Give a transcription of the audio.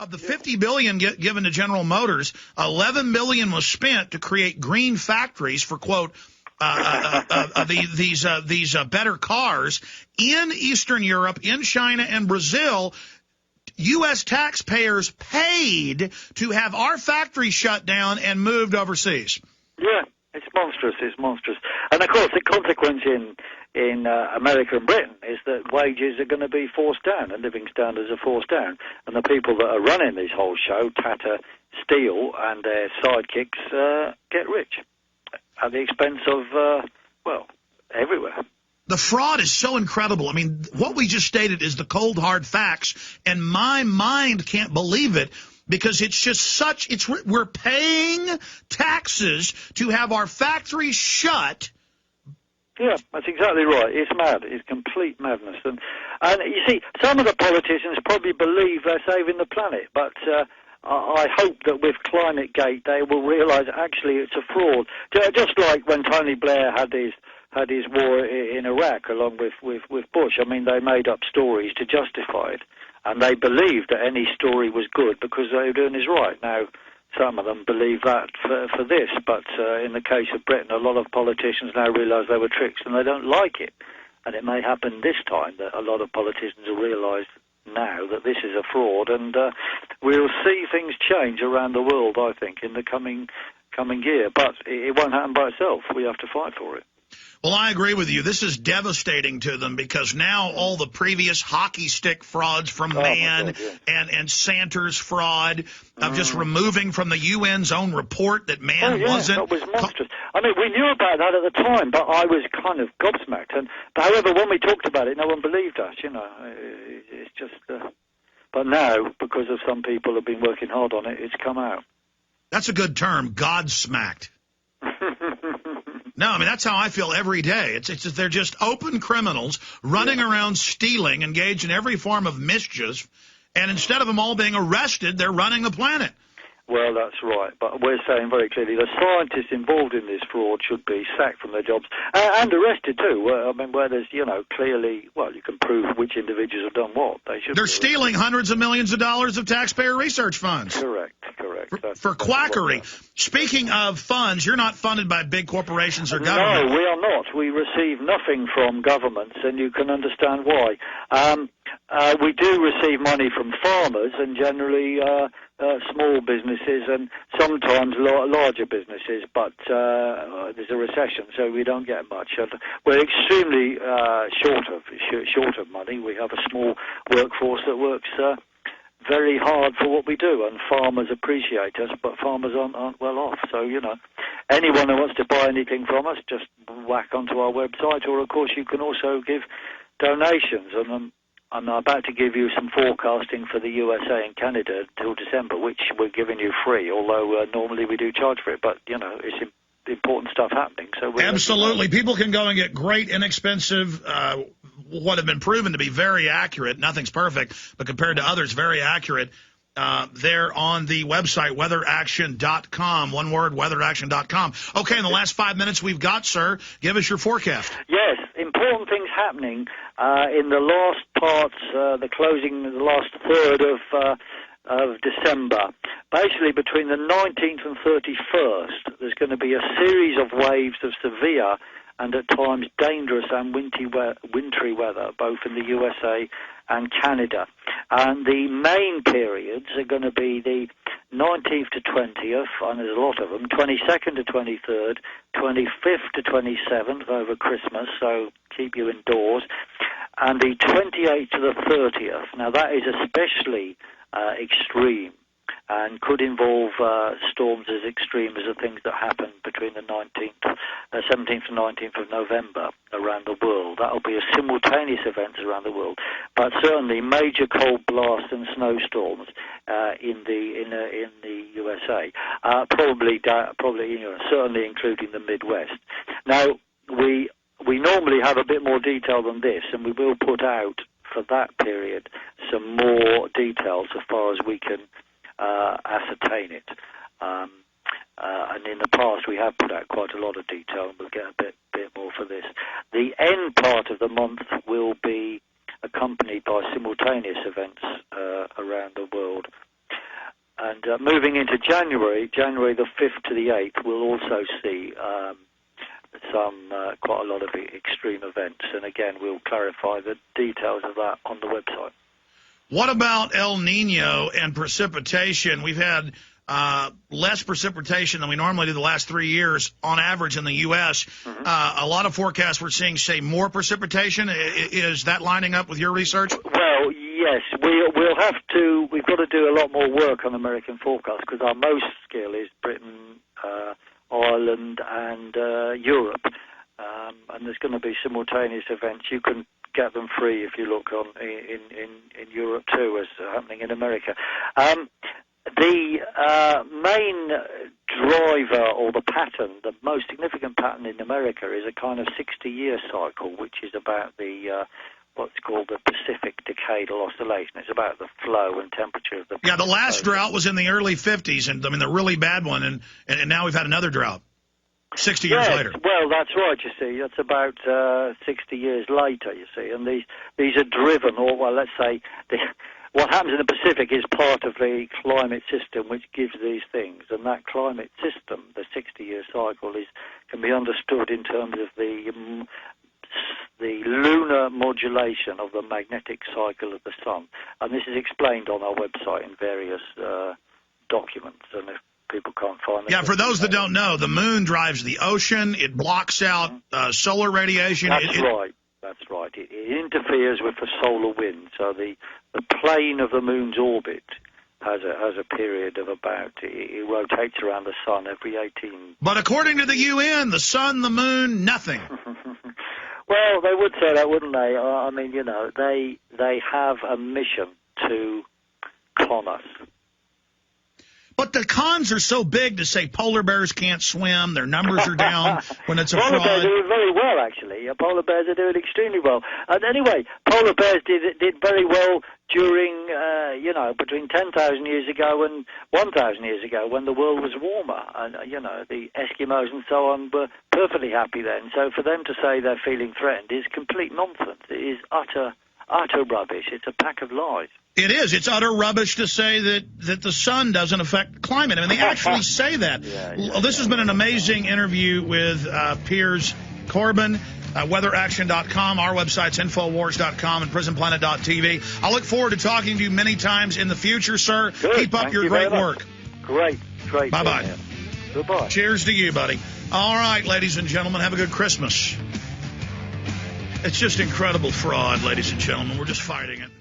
Of the $50 billion given to General Motors, $11 billion was spent to create green factories for, quote, these better cars in Eastern Europe, in China, and Brazil. U.S. taxpayers paid to have our factories shut down and moved overseas. Yeah, it's monstrous. It's monstrous. And of course, the consequence in America and Britain is that wages are going to be forced down and living standards are forced down. And the people that are running this whole show, Tata Steel and their sidekicks, get rich at the expense of, everywhere. The fraud is so incredible. I mean, what we just stated is the cold, hard facts, and my mind can't believe it because it's just we're paying taxes to have our factories shut. Yeah, that's exactly right. It's mad. It's complete madness. And you see, some of the politicians probably believe they're saving the planet, but I hope that with ClimateGate they will realise actually it's a fraud. Just like when Tony Blair had his war in Iraq along with Bush. I mean, they made up stories to justify it, and they believed that any story was good because they were doing is right. Now, some of them believe that for this, but in the case of Britain, a lot of politicians now realise they were tricked and they don't like it. And it may happen this time that a lot of politicians will realise now that this is a fraud, and we'll see things change around the world, I think, in the coming year. But it won't happen by itself. We have to fight for it. Well, I agree with you. This is devastating to them because now all the previous hockey stick frauds from Mann and Santer's fraud of just removing from the UN's own report that Mann wasn't. That was monstrous. I mean, we knew about that at the time, but I was kind of gobsmacked. And however, when we talked about it, no one believed us. You know, it's just. But now, because of some people who've been working hard on it, it's come out. That's a good term, godsmacked. No, I mean, that's how I feel every day. It's they're just open criminals running around stealing, engaged in every form of mischief, and instead of them all being arrested, they're running the planet. Well, that's right. But we're saying very clearly the scientists involved in this fraud should be sacked from their jobs and arrested too. I mean, where there's, clearly, you can prove which individuals have done what. They're stealing hundreds of millions of dollars of taxpayer research funds. Correct. For quackery. Speaking of funds, you're not funded by big corporations or government. No, we are not. We receive nothing from governments, and you can understand why. We do receive money from farmers and generally small businesses and sometimes larger businesses, but there's a recession, so we don't get much. We're extremely short of money. We have a small workforce that works very hard for what we do, and farmers appreciate us, but farmers aren't well off. So, anyone who wants to buy anything from us, just whack onto our website, or of course you can also give donations. And I'm about to give you some forecasting for the USA and Canada till December, which we're giving you free, although normally we do charge for it. But, it's important stuff happening. So absolutely. People can go and get great, inexpensive, what have been proven to be very accurate. Nothing's perfect, but compared to others, very accurate. There on the website, weatheraction.com. One word, weatheraction.com. Okay, in the last 5 minutes we've got, sir, give us your forecast. Yes, important things happening in the last parts, the last third of December. Basically, between the 19th and 31st, there's going to be a series of waves of severe and at times dangerous and wintry weather, both in the USA and Canada. And the main periods are going to be the 19th to 20th, and there's a lot of them, 22nd to 23rd, 25th to 27th over Christmas, so keep you indoors, and the 28th to the 30th. Now, that is especially extreme and could involve storms as extreme as the things that happen between the 17th and 19th of November around the world. That will be a simultaneous events around the world, but certainly major cold blasts and snowstorms in the USA, probably certainly including the Midwest. Now we normally have a bit more detail than this, and we will put out for that period some more details as far as we can ascertain it. And in the past we have put out quite a lot of detail, and we'll get a bit more for this. The end part of the month will be accompanied by simultaneous events around the world. And moving into January the 5th to the 8th, we'll also see quite a lot of extreme events. And again, we'll clarify the details of that on the website. What about El Nino and precipitation? We've had less precipitation than we normally do the last 3 years on average in the U.S. Mm-hmm. A lot of forecasts we're seeing say more precipitation. Is that lining up with your research? Well, yes. We've got to do a lot more work on American forecasts because our most skill is Britain, Ireland, and Europe. And there's going to be simultaneous events. You can get them free if you look on in Europe too, as happening in America. The main driver or the pattern, the most significant pattern in America is a kind of 60-year cycle, which is about the what's called the Pacific Decadal Oscillation. It's about the flow and temperature of the Yeah, the last drought was in the early 50s, and I mean the really bad one, and now we've had another drought 60 years later. Well, that's right, you see. That's about 60 years later, you see. And these are driven, or well, let's say, what happens in the Pacific is part of the climate system which gives these things. And that climate system, the 60-year cycle, can be understood in terms of the lunar modulation of the magnetic cycle of the sun. And this is explained on our website in various documents. And if people can't find them. Yeah, for those that don't know, the moon drives the ocean. It blocks out solar radiation. That's right. That's right. It interferes with the solar wind. So the plane of the moon's orbit has a period of about, it rotates around the sun every 18. But according to the UN, the sun, the moon, nothing. Well, they would say that, wouldn't they? I mean, you know, they have a mission to con us. But the cons are so big to say polar bears can't swim, their numbers are down when it's a fraud. Polar bears are doing very well, actually. Polar bears are doing extremely well. And anyway, polar bears did very well during, between 10,000 years ago and 1,000 years ago when the world was warmer. And, the Eskimos and so on were perfectly happy then. So for them to say they're feeling threatened is complete nonsense. It is utter rubbish. It's a pack of lies. It is. It's utter rubbish to say that the sun doesn't affect climate. I mean, they actually say that. This has been an amazing interview with Piers Corbyn, weatheraction.com. Our website's INFOWARS.com and PrisonPlanet.tv. I look forward to talking to you many times in the future, sir. Good. Keep up your great work. Great. Bye-bye. Goodbye. Cheers to you, buddy. All right, ladies and gentlemen, have a good Christmas. It's just incredible fraud, ladies and gentlemen. We're just fighting it.